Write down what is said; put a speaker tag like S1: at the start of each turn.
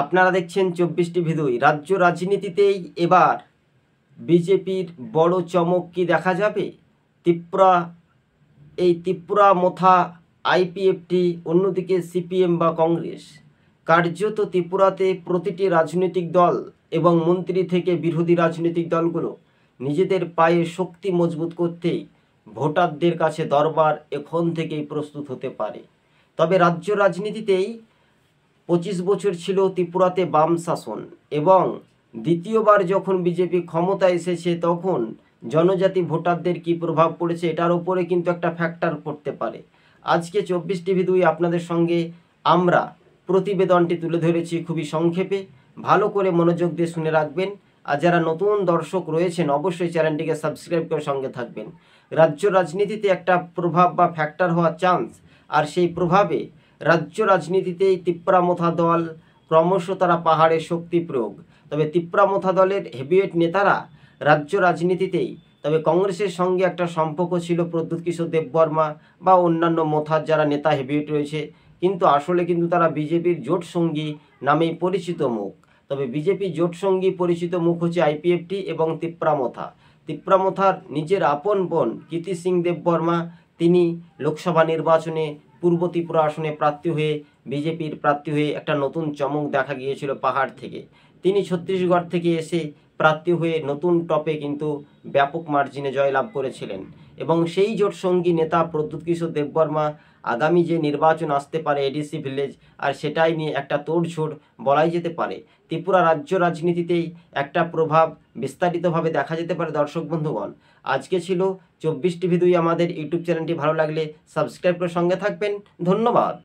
S1: আপনারা দেখছেন 24 টিভি 2। রাজ্য রাজনীতিতেই এবার বিজেপির বড় চমক কি দেখা যাবে? ত্রিপুরা মথা আইপিএফটি, অন্যদিকে সিপিএম বা কংগ্রেস। কার্যত ত্রিপুরাতে প্রতিটি রাজনৈতিক দল এবং মন্ত্রী থেকে বিরোধী রাজনৈতিক দলগুলো নিজেদের পায়ে শক্তি মজবুত করতেই ভোটারদের কাছে দরবার এখন থেকেই প্রস্তুত হতে পারে। তবে রাজ্য রাজনীতিতেই 25 বছর ছিল ত্রিপুরাতে বাম শাসন, এবং দ্বিতীয়বার যখন বিজেপি ক্ষমতা এসেছে তখন জনজাতি ভোটারদের কি প্রভাব পড়েছে এটার উপরে কিন্তু একটা ফ্যাক্টর পড়তে পারে। আজকে 24 টিভি 2 আপনাদের সঙ্গে আমরা প্রতিবেদনটি তুলে ধরেছি খুবই সংক্ষেপে, ভালো করে মনোযোগ দিয়ে শুনে রাখবেন। আর যারা নতুন দর্শক রয়েছেন অবশ্যই চ্যানেলটিকে সাবস্ক্রাইব করে সঙ্গে থাকবেন। রাজ্য রাজনীতিতে একটা প্রভাব বা ফ্যাক্টর হওয়ার চান্স, আর সেই প্রভাবে রাজ্য রাজনীতিতেই তিপ্রামথা দল ক্রমশ তারা পাহাড়ে শক্তি প্রয়োগ। তবে তিপ্রামথা দলের হেভিওয়েট নেতারা রাজ্য রাজনীতিতেই, তবে কংগ্রেসের সঙ্গে একটা সম্পর্ক ছিল প্রদ্যুৎ কিশোর দেববর্মা বা অন্যান্য মথার যারা নেতা হেভিওয়েট রয়েছে, কিন্তু আসলে কিন্তু তারা বিজেপির জোট সঙ্গী নামেই পরিচিত মুখ। তবে বিজেপি জোট সঙ্গী পরিচিত মুখ হচ্ছে আইপিএফটি এবং তিপ্রামথার নিজের আপন বোন কীর্তি সিং দেববর্মা, তিনি লোকসভা নির্বাচনে পূর্ব ত্রিপুরা আসনে প্রার্থী হয়ে বিজেপির প্রার্থী হয়ে একটা নতুন চমক দেখা গিয়েছিল পাহাড় থেকে। তিনি ছত্তিশগড় থেকে এসে প্রার্থী হয়ে নতুন টপে কিন্তু ব্যাপক মার্জিনে জয়লাভ করেছিলেন, এবং সেই জোট সঙ্গী নেতা প্রদ্যুৎ কিশোর দেববর্মা আগামী যে নির্বাচন আসতে পারে এডিসি ভিলেজ, আর সেটাই নিয়ে একটা তোড়ঝোড় বলাই যেতে পারে। ত্রিপুরা রাজ্য রাজনীতিতেই একটা প্রভাব বিস্তারিতভাবে দেখা যেতে পারে। দর্শক বন্ধুগণ, আজকে ছিল 24 টিভি 2। আমাদের ইউটিউব চ্যানেলটি ভালো লাগলে সাবস্ক্রাইব করে সঙ্গে থাকবেন। ধন্যবাদ।